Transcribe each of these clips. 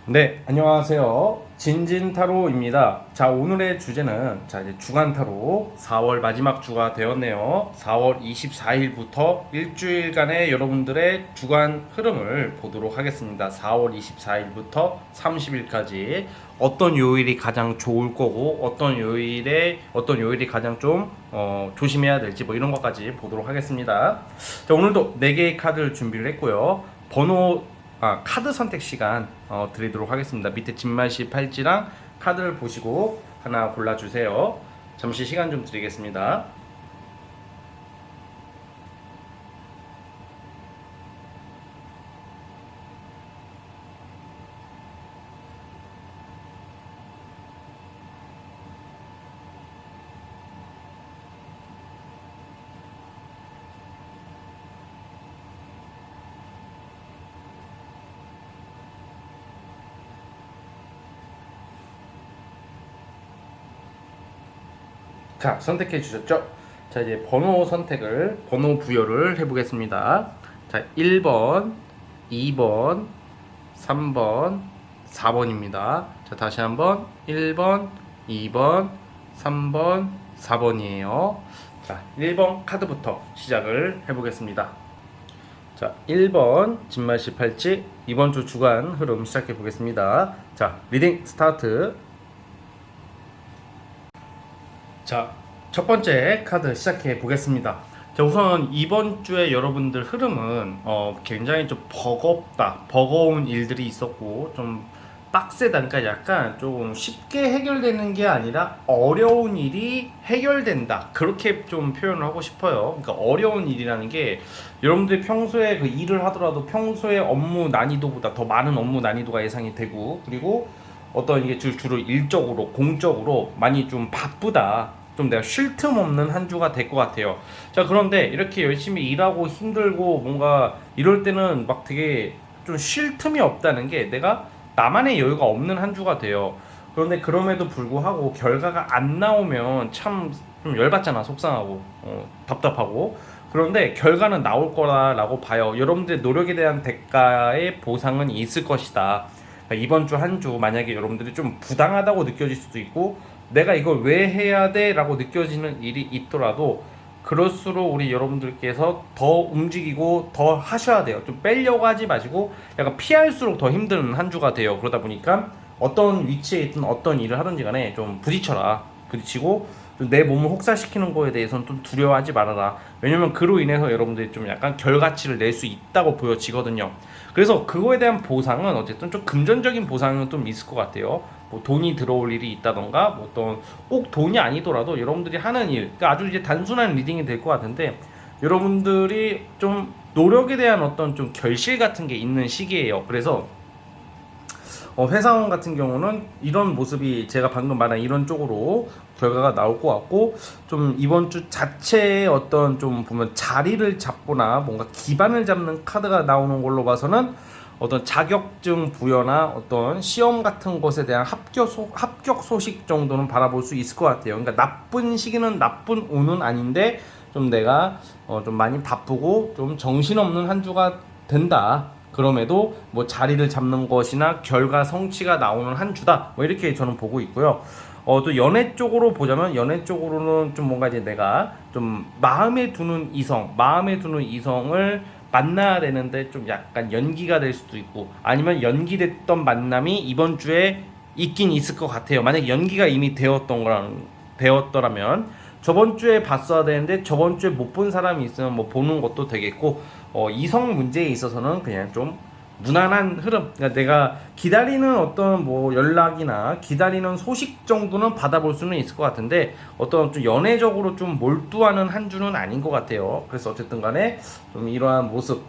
네, 안녕하세요. 진진타로입니다. 자, 오늘의 주제는 이제 주간타로 4월 마지막 주가 되었네요. 4월 24일부터 일주일간의 여러분들의 주간 흐름을 보도록 하겠습니다. 4월 24일부터 30일까지 어떤 요일이 가장 좋을 거고 어떤 요일이 가장 좀 조심해야 될지 뭐 이런 것까지 보도록 하겠습니다. 자, 오늘도 4개의 카드를 준비를 했고요. 카드 선택 시간 드리도록 하겠습니다. 밑에 진말시 팔찌랑 카드를 보시고 하나 골라주세요. 잠시 시간 좀 드리겠습니다. 자, 선택해 주셨죠? 자, 이제 번호 부여를 해보겠습니다. 자, 1번, 2번, 3번, 4번입니다. 자, 다시 한번 1번, 2번, 3번, 4번이에요. 자, 1번 카드부터 시작을 해보겠습니다. 자, 1번 진말시 팔찌 이번 주 주간 흐름 시작해 보겠습니다. 자, 리딩 스타트. 자, 첫 번째 카드 시작해 보겠습니다. 자, 우선 이번 주에 여러분들 흐름은 굉장히 좀 버거운 일들이 있었고 좀 빡세다. 그러니까 약간 조금 쉽게 해결되는 게 아니라 어려운 일이 해결된다. 그렇게 좀 표현을 하고 싶어요. 그러니까 어려운 일이라는 게 여러분들이 평소에 그 일을 하더라도 평소에 업무 난이도보다 더 많은 업무 난이도가 예상이 되고, 그리고 어떤 이게 주로 일적으로 공적으로 많이 좀 바쁘다, 좀 내가 쉴 틈 없는 한 주가 될 것 같아요. 자, 그런데 이렇게 열심히 일하고 힘들고 뭔가 이럴 때는 막 되게 좀 쉴 틈이 없다는 게 내가 나만의 여유가 없는 한 주가 돼요. 그런데 그럼에도 불구하고 결과가 안 나오면 참 좀 열받잖아. 속상하고 답답하고. 그런데 결과는 나올 거라고 봐요. 여러분들의 노력에 대한 대가의 보상은 있을 것이다. 그러니까 이번 주 한 주 만약에 여러분들이 좀 부당하다고 느껴질 수도 있고, 내가 이걸 왜 해야 돼? 라고 느껴지는 일이 있더라도 그럴수록 우리 여러분들께서 더 움직이고 더 하셔야 돼요. 좀 빼려고 하지 마시고 약간 피할수록 더 힘든 한 주가 돼요. 그러다 보니까 어떤 위치에 있든 어떤 일을 하든지 간에 좀 부딪히고 내 몸을 혹사시키는 거에 대해서는 좀 두려워하지 말아라. 왜냐면 그로 인해서 여러분들이 좀 약간 결과치를 낼 수 있다고 보여지거든요. 그래서 그거에 대한 보상은 어쨌든 좀 금전적인 보상은 좀 있을 것 같아요. 뭐 돈이 들어올 일이 있다던가, 뭐 어떤 꼭 돈이 아니더라도 여러분들이 하는 일, 그러니까 아주 이제 단순한 리딩이 될 것 같은데, 여러분들이 좀 노력에 대한 어떤 좀 결실 같은 게 있는 시기예요. 그래서 회사원 같은 경우는 이런 모습이 제가 방금 말한 이런 쪽으로 결과가 나올 것 같고, 좀 이번 주 자체의 어떤 좀 보면 자리를 잡거나 뭔가 기반을 잡는 카드가 나오는 걸로 봐서는 어떤 자격증 부여나 어떤 시험 같은 것에 대한 합격 소식 정도는 바라볼 수 있을 것 같아요. 그러니까 나쁜 시기는 나쁜 운은 아닌데 좀 내가 좀 많이 바쁘고 좀 정신없는 한 주가 된다. 그럼에도 뭐 자리를 잡는 것이나 결과 성취가 나오는 한 주다. 뭐 이렇게 저는 보고 있고요. 또 연애 쪽으로 보자면 연애 쪽으로는 좀 뭔가 이제 내가 좀 마음에 두는 이성을 만나야 되는데 좀 약간 연기가 될 수도 있고, 아니면 연기됐던 만남이 이번 주에 있긴 있을 것 같아요. 만약에 연기가 이미 되었더라면 저번 주에 봤어야 되는데 저번 주에 못 본 사람이 있으면 뭐 보는 것도 되겠고, 이성 문제에 있어서는 그냥 좀 무난한 흐름. 그러니까 내가 기다리는 어떤 뭐 연락이나 기다리는 소식 정도는 받아볼 수는 있을 것 같은데 어떤 좀 연애적으로 좀 몰두하는 한 주는 아닌 것 같아요. 그래서 어쨌든 간에 좀 이러한 모습,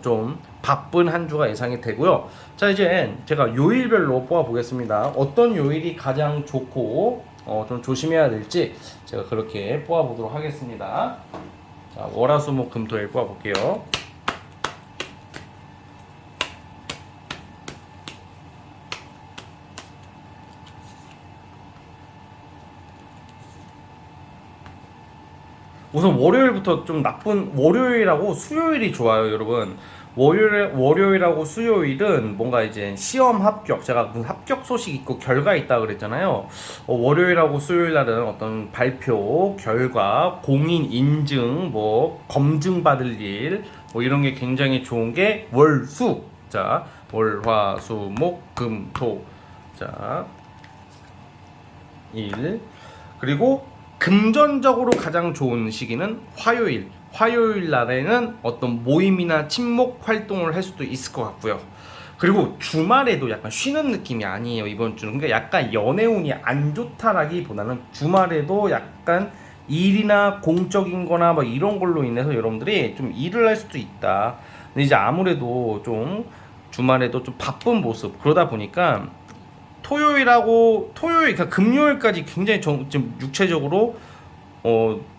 좀 바쁜 한 주가 예상이 되고요. 자, 이제 제가 요일별로 뽑아 보겠습니다. 어떤 요일이 가장 좋고 좀 조심해야 될지 제가 그렇게 뽑아 보도록 하겠습니다. 자, 월화수목금토일 뽑아 볼게요. 우선 월요일부터 좀 나쁜, 월요일하고 수요일이 좋아요, 여러분. 월요일하고 수요일은 뭔가 이제 시험 합격, 제가 무슨 합격 소식 있고 결과 있다 그랬잖아요. 월요일하고 수요일 날은 어떤 발표, 결과, 공인 인증, 뭐 검증 받을 일, 뭐 이런 게 굉장히 좋은 게 월수. 자, 월, 화, 수, 목, 금, 토. 자, 일. 그리고 금전적으로 가장 좋은 시기는 화요일. 화요일 날에는 어떤 모임이나 친목 활동을 할 수도 있을 것 같고요. 그리고 주말에도 약간 쉬는 느낌이 아니에요, 이번 주는. 그러니까 약간 연애운이 안 좋다라기보다는 주말에도 약간 일이나 공적인 거나 뭐 이런 걸로 인해서 여러분들이 좀 일을 할 수도 있다. 근데 이제 아무래도 좀 주말에도 좀 바쁜 모습, 그러다 보니까 토요일, 그러니까 금요일까지 굉장히 좀 육체적으로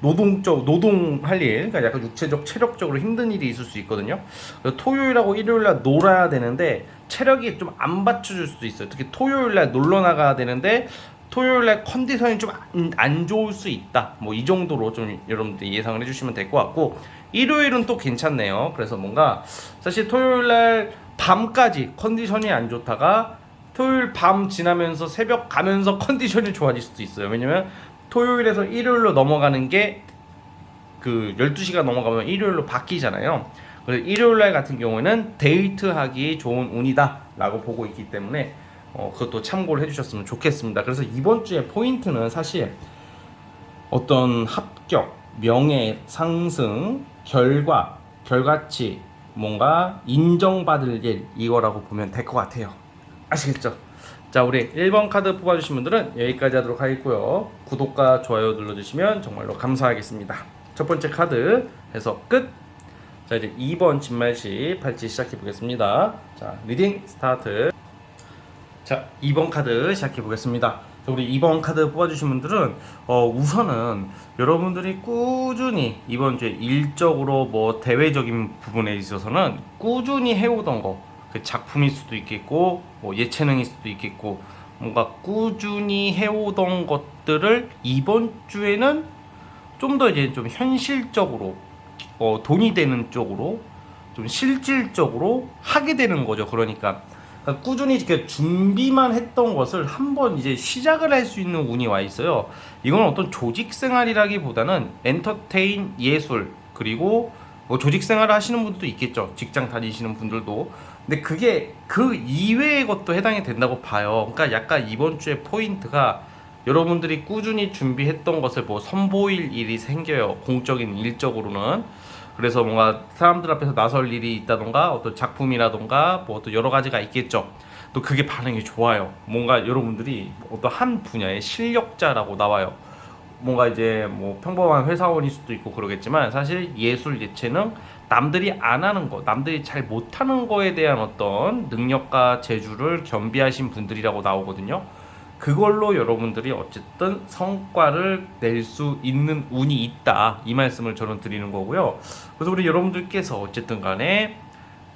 노동할 일, 그러니까 약간 육체적, 체력적으로 힘든 일이 있을 수 있거든요. 그래서 토요일하고 일요일날 놀아야 되는데 체력이 좀 안 받쳐줄 수도 있어요. 특히 토요일날 놀러 나가야 되는데 토요일날 컨디션이 좀 안 좋을 수 있다. 뭐 이 정도로 좀 여러분들이 예상을 해주시면 될 것 같고, 일요일은 또 괜찮네요. 그래서 뭔가 사실 토요일날 밤까지 컨디션이 안 좋다가 토요일 밤 지나면서 새벽 가면서 컨디션이 좋아질 수도 있어요. 왜냐면 토요일에서 일요일로 넘어가는 게 그 12시가 넘어가면 일요일로 바뀌잖아요. 그래서 일요일날 같은 경우에는 데이트하기 좋은 운이다 라고 보고 있기 때문에 그것도 참고를 해주셨으면 좋겠습니다. 그래서 이번 주의 포인트는 사실 어떤 합격, 명예 상승, 결과치, 뭔가 인정받을 일, 이거라고 보면 될 것 같아요. 아시겠죠? 자, 우리 1번 카드 뽑아주신 분들은 여기까지 하도록 하겠고요. 구독과 좋아요 눌러주시면 정말로 감사하겠습니다. 첫 번째 카드 해서 끝. 자, 이제 2번 진말시 팔찌 시작해 보겠습니다. 자, 리딩 스타트. 자, 2번 카드 시작해 보겠습니다. 우리 2번 카드 뽑아주신 분들은 우선은 여러분들이 꾸준히 이번 주에 일적으로 뭐 대외적인 부분에 있어서는 꾸준히 해오던 거, 그 작품일 수도 있겠고 뭐 예체능일 수도 있겠고, 뭔가 꾸준히 해오던 것들을 이번 주에는 좀 더 이제 좀 현실적으로 돈이 되는 쪽으로 좀 실질적으로 하게 되는 거죠. 그러니까 꾸준히 이렇게 준비만 했던 것을 한번 이제 시작을 할 수 있는 운이 와 있어요. 이건 어떤 조직 생활이라기보다는 엔터테인, 예술, 그리고 뭐 조직 생활을 하시는 분들도 있겠죠. 직장 다니시는 분들도. 근데 그게 그 이외의 것도 해당이 된다고 봐요. 그러니까 약간 이번 주에 포인트가 여러분들이 꾸준히 준비했던 것을 뭐 선보일 일이 생겨요. 공적인 일적으로는. 그래서 뭔가 사람들 앞에서 나설 일이 있다던가 어떤 작품이라던가 뭐 또 여러 가지가 있겠죠. 또 그게 반응이 좋아요. 뭔가 여러분들이 어떤 한 분야의 실력자라고 나와요. 뭔가 이제 뭐 평범한 회사원일 수도 있고 그러겠지만 사실 예술, 예체능, 남들이 안 하는 거, 남들이 잘 못하는 거에 대한 어떤 능력과 재주를 겸비하신 분들이라고 나오거든요. 그걸로 여러분들이 어쨌든 성과를 낼 수 있는 운이 있다, 이 말씀을 저는 드리는 거고요. 그래서 우리 여러분들께서 어쨌든 간에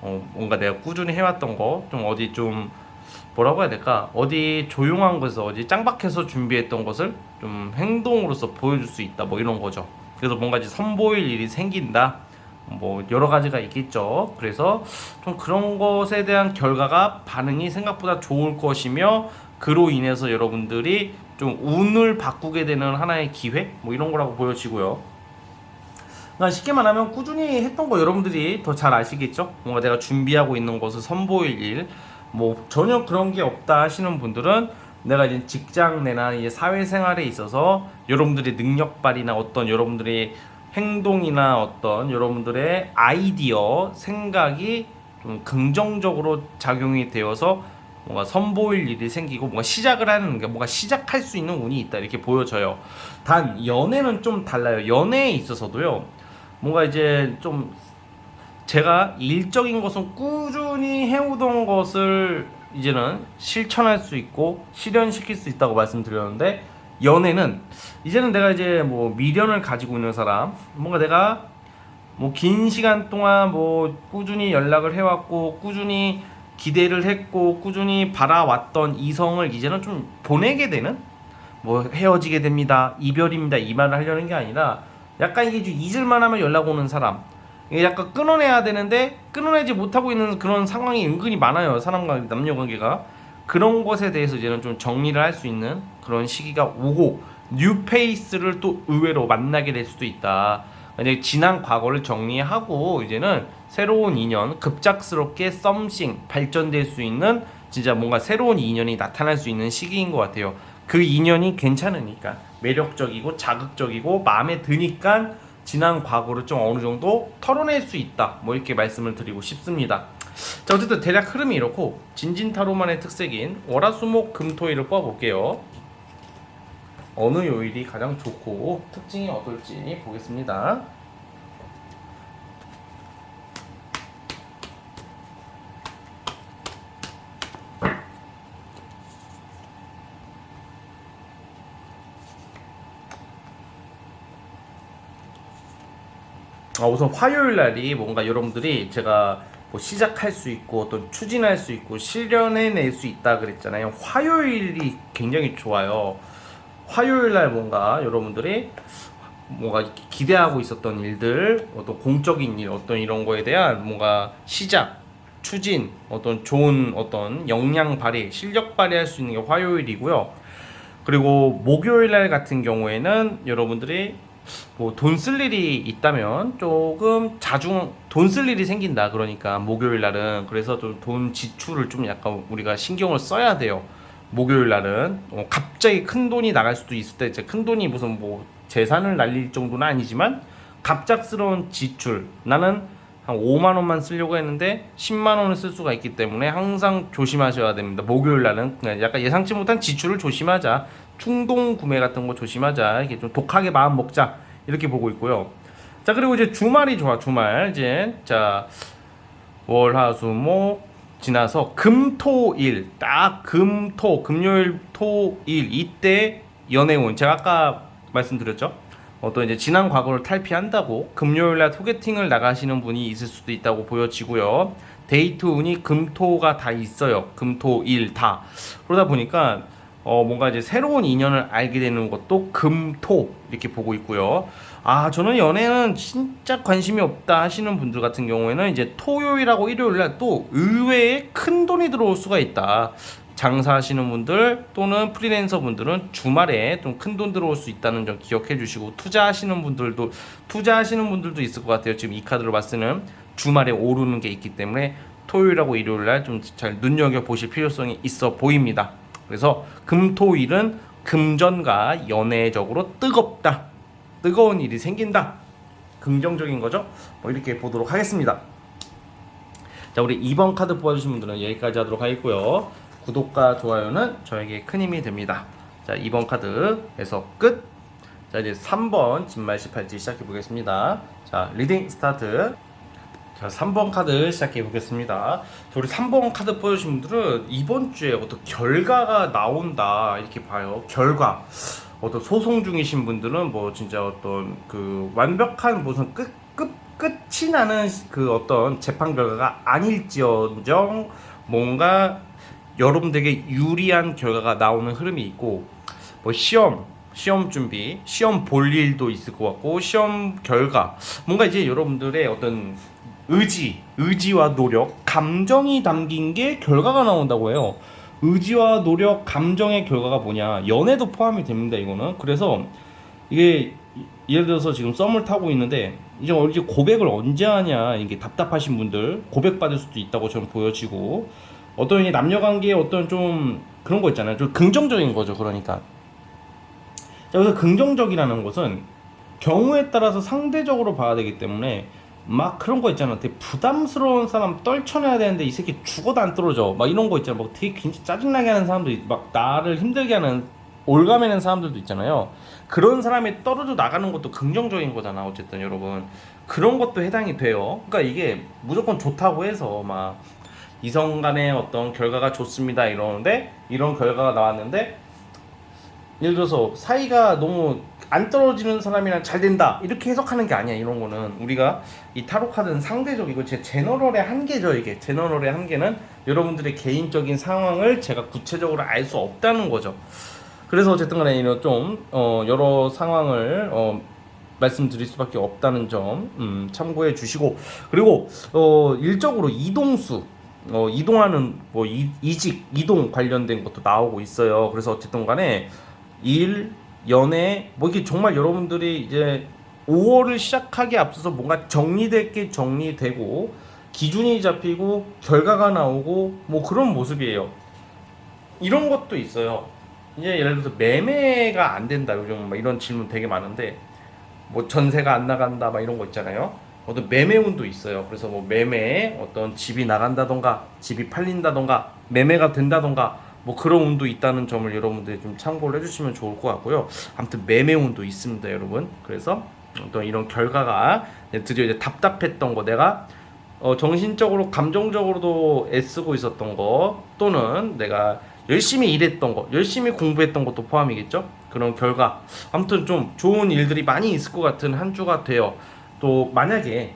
뭔가 내가 꾸준히 해왔던 거 좀 어디 좀 뭐라고 해야 될까, 어디 조용한 곳에서 어디 짱박해서 준비했던 것을 좀 행동으로서 보여줄 수 있다, 뭐 이런 거죠. 그래서 뭔가 이제 선보일 일이 생긴다, 뭐 여러 가지가 있겠죠. 그래서 좀 그런 것에 대한 결과가 반응이 생각보다 좋을 것이며, 그로 인해서 여러분들이 좀 운을 바꾸게 되는 하나의 기회, 뭐 이런 거라고 보여지고요. 그러니까 쉽게 말하면 꾸준히 했던 거 여러분들이 더 잘 아시겠죠. 뭔가 내가 준비하고 있는 것을 선보일 일, 뭐 전혀 그런 게 없다 하시는 분들은 내가 이제 직장 내나 이제 사회생활에 있어서 여러분들의 능력 발휘나 어떤 여러분들의 행동이나 어떤 여러분들의 아이디어, 생각이 좀 긍정적으로 작용이 되어서 뭔가 선보일 일이 생기고 뭔가 시작을 하는 게, 뭔가 시작할 수 있는 운이 있다, 이렇게 보여져요. 단 연애는 좀 달라요. 연애에 있어서도요, 뭔가 이제 좀 제가 일적인 것은 꾸준히 해오던 것을 이제는 실천할 수 있고 실현시킬 수 있다고 말씀드렸는데, 연애는 이제는 내가 이제 뭐 미련을 가지고 있는 사람, 뭔가 내가 뭐 긴 시간 동안 뭐 꾸준히 연락을 해왔고 꾸준히 기대를 했고 꾸준히 바라왔던 이성을 이제는 좀 보내게 되는, 뭐 헤어지게 됩니다, 이별입니다, 이 말을 하려는 게 아니라 약간 이게 좀 잊을만 하면 연락 오는 사람, 이게 약간 끊어내야 되는데 끊어내지 못하고 있는 그런 상황이 은근히 많아요. 사람과 남녀 관계가. 그런 것에 대해서 이제는 좀 정리를 할 수 있는 그런 시기가 오고, 뉴페이스를 또 의외로 만나게 될 수도 있다. 만약에 지난 과거를 정리하고 이제는 새로운 인연, 급작스럽게 썸씽 발전될 수 있는 진짜 뭔가 새로운 인연이 나타날 수 있는 시기인 것 같아요. 그 인연이 괜찮으니까, 매력적이고 자극적이고 마음에 드니까 지난 과거를 좀 어느 정도 털어낼 수 있다, 뭐 이렇게 말씀을 드리고 싶습니다. 자, 어쨌든 대략 흐름이 이렇고, 진진타로만의 특색인 월화수목금토일을 뽑아볼게요. 어느 요일이 가장 좋고 특징이 어떨지 보겠습니다. 우선 화요일 날이 뭔가 여러분들이, 제가 뭐 시작할 수 있고 어떤 추진할 수 있고 실현해낼 수 있다 그랬잖아요. 화요일이 굉장히 좋아요. 화요일 날 뭔가 여러분들이 뭔가 기대하고 있었던 일들, 어떤 공적인 일, 어떤 이런 거에 대한 뭔가 시작, 추진, 어떤 좋은 어떤 역량 발휘, 실력 발휘할 수 있는 게 화요일이고요. 그리고 목요일 날 같은 경우에는 여러분들이 뭐 돈 쓸 일이 있다면 조금 자주 돈 쓸 일이 생긴다. 그러니까 목요일 날은, 그래서 좀 돈 지출을 좀 약간 우리가 신경을 써야 돼요. 목요일 날은 갑자기 큰 돈이 나갈 수도 있을 때, 이제 큰 돈이 무슨 뭐 재산을 날릴 정도는 아니지만 갑작스러운 지출, 나는 한 5만 원만 쓰려고 했는데 10만 원을 쓸 수가 있기 때문에 항상 조심하셔야 됩니다. 목요일 날은 그냥 약간 예상치 못한 지출을 조심하자, 충동 구매 같은 거 조심하자, 이렇게 좀 독하게 마음 먹자, 이렇게 보고 있고요. 자, 그리고 이제 주말이 좋아. 주말 이제, 자, 월화수목 지나서 금토일, 딱 금요일 토일, 이때 연애운, 제가 아까 말씀드렸죠. 또 이제 지난 과거를 탈피한다고 금요일날 소개팅을 나가시는 분이 있을 수도 있다고 보여지고요. 데이트 운이 금토가 다 있어요. 금토일 다. 그러다 보니까 뭔가 이제 새로운 인연을 알게 되는 것도 금토, 이렇게 보고 있고요. 저는 연애는 진짜 관심이 없다 하시는 분들 같은 경우에는 이제 토요일하고 일요일날 또 의외의 큰 돈이 들어올 수가 있다. 장사하시는 분들 또는 프리랜서 분들은 주말에 좀 큰 돈 들어올 수 있다는 점 기억해 주시고, 투자하시는 분들도 있을 것 같아요. 지금 이 카드로 봤을 때는 주말에 오르는 게 있기 때문에 토요일하고 일요일날 좀 잘 눈여겨 보실 필요성이 있어 보입니다. 그래서 금토일은 금전과 연애적으로 뜨겁다, 뜨거운 일이 생긴다, 긍정적인 거죠. 뭐 이렇게 보도록 하겠습니다. 자, 우리 2번 카드 뽑아주신 분들은 여기까지 하도록 하겠고요. 구독과 좋아요는 저에게 큰 힘이 됩니다. 자, 2번 카드에서 끝. 자, 이제 3번 진말시 팔찌 시작해 보겠습니다. 자, 리딩 스타트. 자, 3번 카드 시작해 보겠습니다. 우리 3번 카드 뽑으신 분들은 이번 주에 어떤 결과가 나온다, 이렇게 봐요. 결과. 어떤 소송 중이신 분들은 뭐 진짜 어떤 그 완벽한 무슨 끝이 나는 그 어떤 재판 결과가 아닐지언정 뭔가 여러분들에게 유리한 결과가 나오는 흐름이 있고, 뭐 시험 준비, 시험 볼 일도 있을 것 같고, 시험 결과, 뭔가 이제 여러분들의 어떤 의지와 노력, 감정이 담긴 게 결과가 나온다고 해요. 의지와 노력, 감정의 결과가 뭐냐, 연애도 포함이 됩니다, 이거는. 그래서 이게 예를 들어서 지금 썸을 타고 있는데 이제 고백을 언제 하냐, 이게 답답하신 분들 고백받을 수도 있다고 저는 보여지고, 어떤 남녀관계에 어떤 좀 그런 거 있잖아요. 좀 긍정적인 거죠. 그러니까 자, 그래서 긍정적이라는 것은 경우에 따라서 상대적으로 봐야 되기 때문에, 막 그런 거 있잖아, 되게 부담스러운 사람 떨쳐내야 되는데 이 새끼 죽어도 안 떨어져, 막 이런 거 있잖아. 막 되게 굉장히 짜증나게 하는 사람들, 막 나를 힘들게 하는, 올가매는 사람들도 있잖아요. 그런 사람이 떨어져 나가는 것도 긍정적인 거잖아. 어쨌든 여러분, 그런 것도 해당이 돼요. 그러니까 이게 무조건 좋다고 해서 막 이성 간의 어떤 결과가 좋습니다 이러는데, 이런 결과가 나왔는데 예를 들어서 사이가 너무 안 떨어지는 사람이랑 잘 된다, 이렇게 해석하는 게 아니야. 이런 거는 우리가 이 타로 카드는 상대적이고 제 제너럴의 한계죠. 이게 제너럴의 한계는 여러분들의 개인적인 상황을 제가 구체적으로 알 수 없다는 거죠. 그래서 어쨌든 간에 이런 좀 여러 상황을 말씀드릴 수밖에 없다는 점 참고해 주시고, 그리고 일적으로 이동수 이동하는 뭐 이직 이동 관련된 것도 나오고 있어요. 그래서 어쨌든 간에 일 연애 뭐 이게 정말 여러분들이 이제 5월을 시작하기에 앞서서 뭔가 정리될 게 정리되고 기준이 잡히고 결과가 나오고 뭐 그런 모습이에요. 이런 것도 있어요. 이제 예를 들어서 매매가 안 된다, 요즘 막 이런 질문 되게 많은데, 뭐 전세가 안 나간다 막 이런 거 있잖아요. 어떤 매매운도 있어요. 그래서 뭐 매매에 어떤 집이 나간다던가 집이 팔린다던가 매매가 된다던가 뭐 그런 운도 있다는 점을 여러분들이 좀 참고를 해주시면 좋을 것 같고요. 아무튼 매매운도 있습니다, 여러분. 그래서 어떤 이런 결과가 드디어 이제 답답했던 거, 내가 정신적으로 감정적으로도 애쓰고 있었던 거, 또는 내가 열심히 일했던 거, 열심히 공부했던 것도 포함이겠죠. 그런 결과, 아무튼 좀 좋은 일들이 많이 있을 것 같은 한 주가 돼요. 또 만약에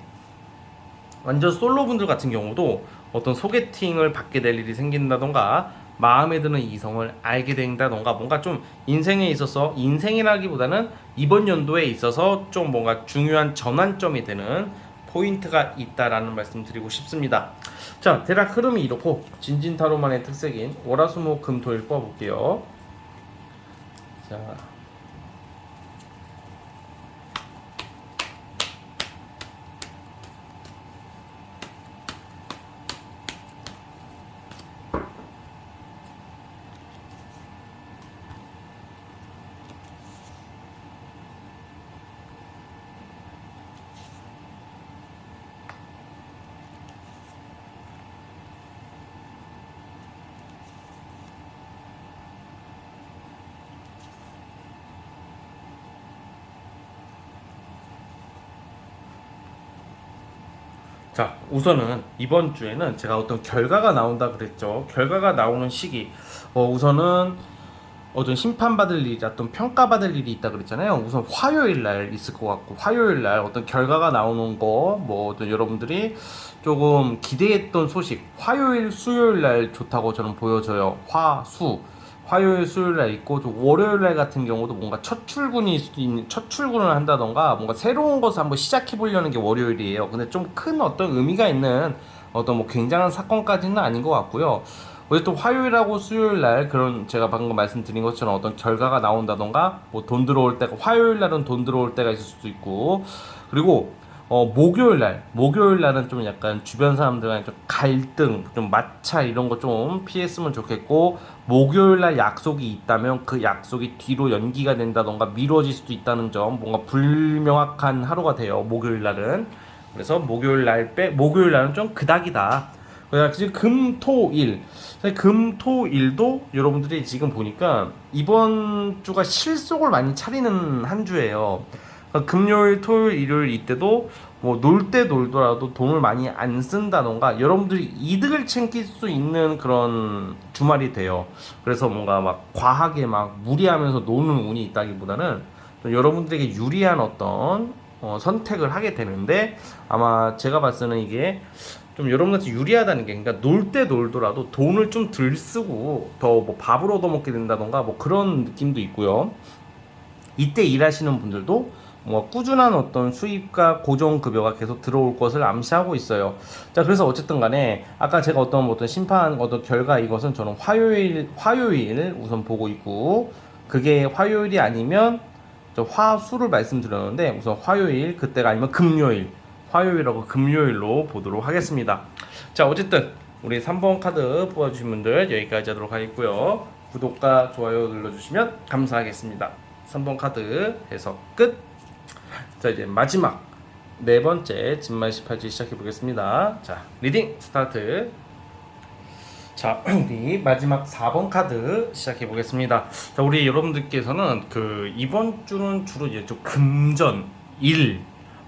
완전 솔로분들 같은 경우도 어떤 소개팅을 받게 될 일이 생긴다던가 마음에 드는 이성을 알게 된다던가, 뭔가 좀 인생에 있어서, 인생이라기보다는 이번 연도에 있어서 좀 뭔가 중요한 전환점이 되는 포인트가 있다라는 말씀 드리고 싶습니다. 자, 대략 흐름이 이렇고 진진타로만의 특색인 월화수목금토일 뽑아볼게요. 자, 자, 우선은 이번 주에는 제가 어떤 결과가 나온다 그랬죠. 결과가 나오는 시기, 우선은 어떤 심판받을 일이, 어떤 평가받을 일이 있다 그랬잖아요. 우선 화요일 날 있을 것 같고, 화요일 날 어떤 결과가 나오는 거, 뭐 어떤 여러분들이 조금 기대했던 소식, 화요일 수요일 날 좋다고 저는 보여져요. 화요일 수요일 날 있고, 좀 월요일 날 같은 경우도 뭔가 첫 출근일 수도 있는, 첫 출근을 한다던가 뭔가 새로운 것을 한번 시작해 보려는 게 월요일이에요. 근데 좀 큰 어떤 의미가 있는 어떤 뭐 굉장한 사건까지는 아닌 것 같고요. 어쨌든 화요일하고 수요일 날 그런, 제가 방금 말씀드린 것처럼 어떤 결과가 나온다던가, 뭐 돈 들어올 때가, 화요일 날은 돈 들어올 때가 있을 수도 있고, 그리고 목요일 날은 좀 약간 주변 사람들과 좀 갈등, 좀 마찰 이런 거 좀 피했으면 좋겠고, 목요일 날 약속이 있다면 그 약속이 뒤로 연기가 된다던가 미뤄질 수도 있다는 점, 뭔가 불명확한 하루가 돼요, 목요일 날은. 그래서 목요일 날은 좀 그닥이다. 그래서 지금 금토일, 금토일도 여러분들이 지금 보니까 이번 주가 실속을 많이 차리는 한 주예요. 그러니까 금요일, 토요일, 일요일 이때도 뭐 놀 때 놀더라도 돈을 많이 안 쓴다던가 여러분들이 이득을 챙길 수 있는 그런 주말이 돼요. 그래서 뭔가 막 과하게 막 무리하면서 노는 운이 있다기보다는 좀 여러분들에게 유리한 어떤 선택을 하게 되는데, 아마 제가 봤을 때는 이게 좀 여러분한테 유리하다는 게, 그러니까 놀 때 놀더라도 돈을 좀 덜 쓰고 더 뭐 밥을 얻어먹게 된다던가 뭐 그런 느낌도 있고요. 이때 일하시는 분들도 뭐 꾸준한 어떤 수입과 고정급여가 계속 들어올 것을 암시하고 있어요. 자, 그래서 어쨌든 간에 아까 제가 어떤 심판, 어떤 결과, 이것은 저는 화요일 우선 보고 있고, 그게 화요일이 아니면 저 화수를 말씀드렸는데, 우선 화요일, 그때가 아니면 금요일, 화요일하고 금요일로 보도록 하겠습니다. 자, 어쨌든 우리 3번 카드 뽑아주신 분들 여기까지 하도록 하겠고요. 구독과 좋아요 눌러주시면 감사하겠습니다. 3번 카드 해석 끝. 자, 이제 마지막 네 번째 진말 18지 시작해 보겠습니다. 자, 리딩 스타트. 자, 우리 마지막 4번 카드 시작해 보겠습니다. 자, 우리 여러분들께서는 그 이번 주는 주로 이제 좀 금전, 일,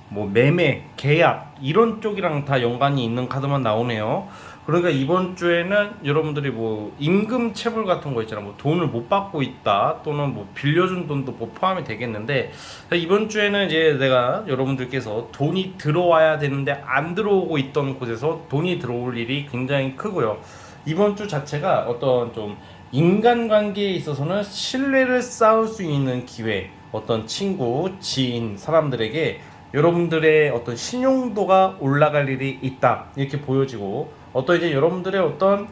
뭐 매매, 계약 이런 쪽이랑 다 연관이 있는 카드만 나오네요. 그러니까 이번 주에는 여러분들이 뭐 임금 체불 같은 거 있잖아, 뭐 돈을 못 받고 있다, 또는 뭐 빌려준 돈도 뭐 포함이 되겠는데, 이번 주에는 이제 내가 여러분들께서 돈이 들어와야 되는데 안 들어오고 있던 곳에서 돈이 들어올 일이 굉장히 크고요. 이번 주 자체가 어떤 좀 인간관계에 있어서는 신뢰를 쌓을 수 있는 기회, 어떤 친구, 지인, 사람들에게 여러분들의 어떤 신용도가 올라갈 일이 있다 이렇게 보여지고, 어떤 이제 여러분들의 어떤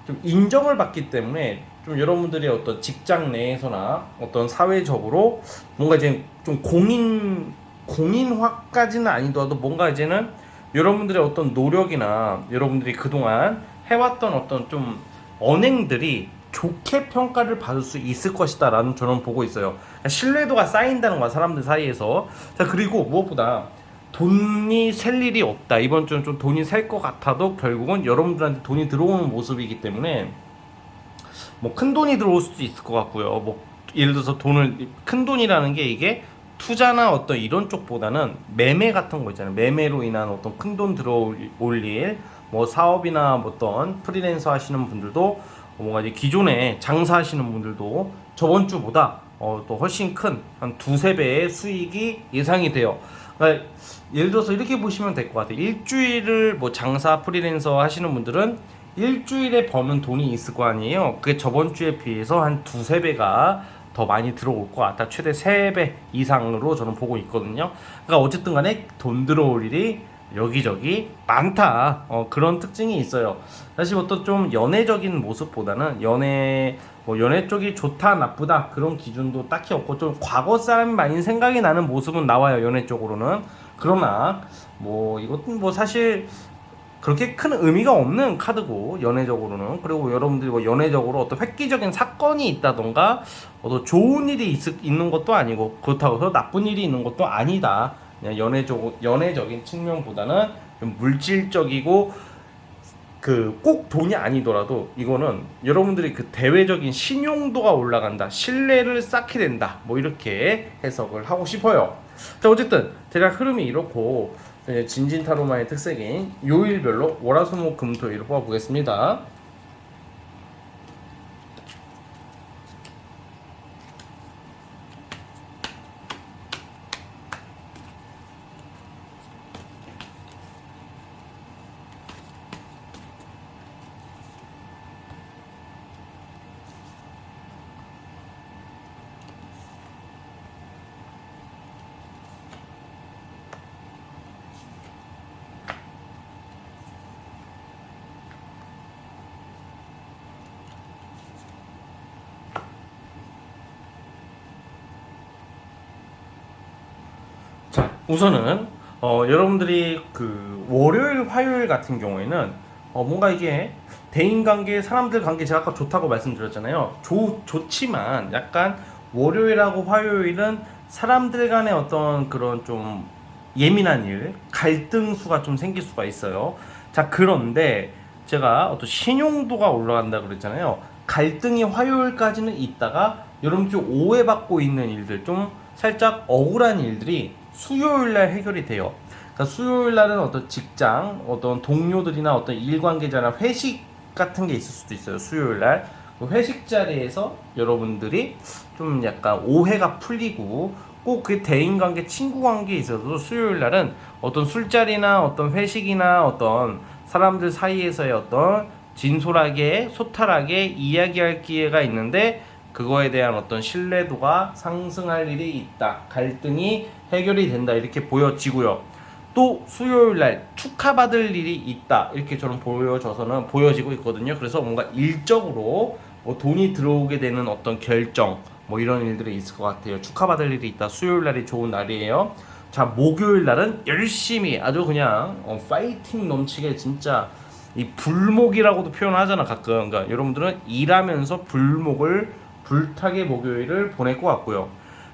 좀 인정을 받기 때문에 좀 여러분들의 어떤 직장 내에서나 어떤 사회적으로 뭔가 이제 좀 공인화까지는 아니더라도 뭔가 이제는 여러분들의 어떤 노력이나 여러분들이 그동안 해왔던 어떤 좀 언행들이 좋게 평가를 받을 수 있을 것이다 라는 저는 보고 있어요. 그러니까 신뢰도가 쌓인다는 거야, 사람들 사이에서. 자, 그리고 무엇보다 돈이 셀 일이 없다. 이번 주는 좀 돈이 셀 것 같아도 결국은 여러분들한테 돈이 들어오는 모습이기 때문에 뭐 큰 돈이 들어올 수도 있을 것 같고요. 뭐 예를 들어서 큰 돈이라는 게 이게 투자나 어떤 이런 쪽보다는 매매 같은 거 있잖아요. 매매로 인한 어떤 큰 돈 들어올 일, 뭐 사업이나 뭐 어떤 프리랜서 하시는 분들도 뭔가 이제 기존에 장사하시는 분들도 저번 주보다 또 훨씬 큰 한 두세 배의 수익이 예상이 돼요. 그러니까 예를 들어서 이렇게 보시면 될 것 같아요. 일주일을 뭐 장사 프리랜서 하시는 분들은 일주일에 버는 돈이 있을 거 아니에요. 그게 저번 주에 비해서 한 두세 배가 더 많이 들어올 것 같다. 최대 3배 이상으로 저는 보고 있거든요. 그러니까 어쨌든 간에 돈 들어올 일이 여기저기 많다. 그런 특징이 있어요. 사실 어떤 좀 연애적인 모습보다는 연애 쪽이 좋다 나쁘다 그런 기준도 딱히 없고, 좀 과거 사람이 많이 생각이 나는 모습은 나와요, 연애 쪽으로는. 그러나 뭐 이것도 뭐 사실 그렇게 큰 의미가 없는 카드고, 연애적으로는. 그리고 여러분들이 뭐 연애적으로 어떤 획기적인 사건이 있다던가 어떤 좋은 일이 있는 것도 아니고, 그렇다고 해서 나쁜 일이 있는 것도 아니다. 그냥 연애적인 측면보다는 좀 물질적이고, 그 꼭 돈이 아니더라도 이거는 여러분들이 그 대외적인 신용도가 올라간다, 신뢰를 쌓게 된다, 뭐 이렇게 해석을 하고 싶어요. 자, 어쨌든 대략 흐름이 이렇고, 진진타로마의 특색인 요일별로 월화수목금토일을 뽑아보겠습니다. 자, 우선은 여러분들이 그 월요일, 화요일 같은 경우에는 뭔가 이게 대인관계, 사람들 관계, 제가 아까 좋다고 말씀드렸잖아요. 좋지만 약간 월요일하고 화요일은 사람들 간의 어떤 그런 좀 예민한 일, 갈등 수가 좀 생길 수가 있어요. 자, 그런데 제가 어떤 신용도가 올라간다 그랬잖아요. 갈등이 화요일까지는 있다가 여러분들이 오해받고 있는 일들, 좀 살짝 억울한 일들이 수요일날 해결이 돼요. 그러니까 수요일날은 어떤 직장, 어떤 동료들이나 어떤 일 관계자나 회식 같은 게 있을 수도 있어요. 수요일날 그 회식 자리에서 여러분들이 좀 약간 오해가 풀리고, 꼭 그 대인관계, 친구관계에 있어서도 수요일날은 어떤 술자리나 어떤 회식이나 어떤 사람들 사이에서의 어떤 진솔하게 소탈하게 이야기할 기회가 있는데, 그거에 대한 어떤 신뢰도가 상승할 일이 있다, 갈등이 해결이 된다, 이렇게 보여지고요. 또 수요일날 축하받을 일이 있다, 이렇게 저는 보여지고 있거든요. 그래서 뭔가 일적으로 뭐 돈이 들어오게 되는 어떤 결정, 뭐 이런 일들이 있을 것 같아요. 축하받을 일이 있다. 수요일날이 좋은 날이에요. 자, 목요일날은 열심히 아주 그냥 파이팅 넘치게, 진짜 이 불목이라고도 표현하잖아 가끔. 그러니까 여러분들은 일하면서 불타게 목요일을 보낼 것 같고요.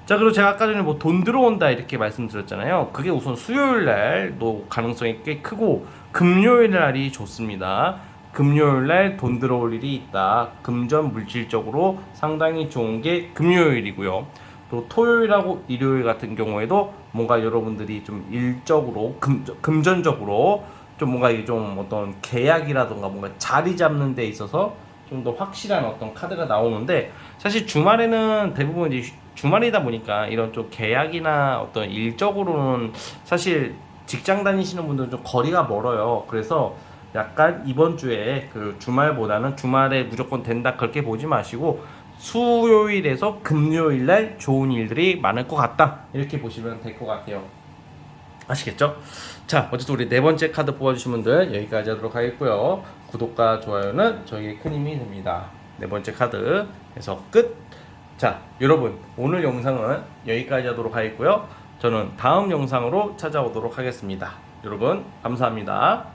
자, 그리고 제가 아까 전에 뭐 돈 들어온다 이렇게 말씀드렸잖아요. 그게 우선 수요일 날도 가능성이 꽤 크고, 금요일 날이 좋습니다. 금요일 날 돈 들어올 일이 있다. 금전 물질적으로 상당히 좋은 게 금요일이고요. 또 토요일하고 일요일 같은 경우에도 뭔가 여러분들이 좀 일적으로 금전적으로 좀 뭔가 이게 좀 어떤 계약이라던가 뭔가 자리 잡는 데 있어서 좀 더 확실한 어떤 카드가 나오는데, 사실 주말에는 대부분 이제 주말이다 보니까 이런 좀 계약이나 어떤 일적으로는 사실 직장 다니시는 분들은 좀 거리가 멀어요. 그래서 약간 이번 주에 그 주말보다는 주말에 무조건 된다 그렇게 보지 마시고, 수요일에서 금요일 날 좋은 일들이 많을 것 같다. 이렇게 보시면 될 것 같아요. 아시겠죠? 자, 어쨌든 우리 네 번째 카드 뽑아주신 분들 여기까지 하도록 하겠고요. 구독과 좋아요는 저희의 큰 힘이 됩니다. 네 번째 카드에서 끝. 자, 여러분 오늘 영상은 여기까지 하도록 하겠고요. 저는 다음 영상으로 찾아오도록 하겠습니다. 여러분 감사합니다.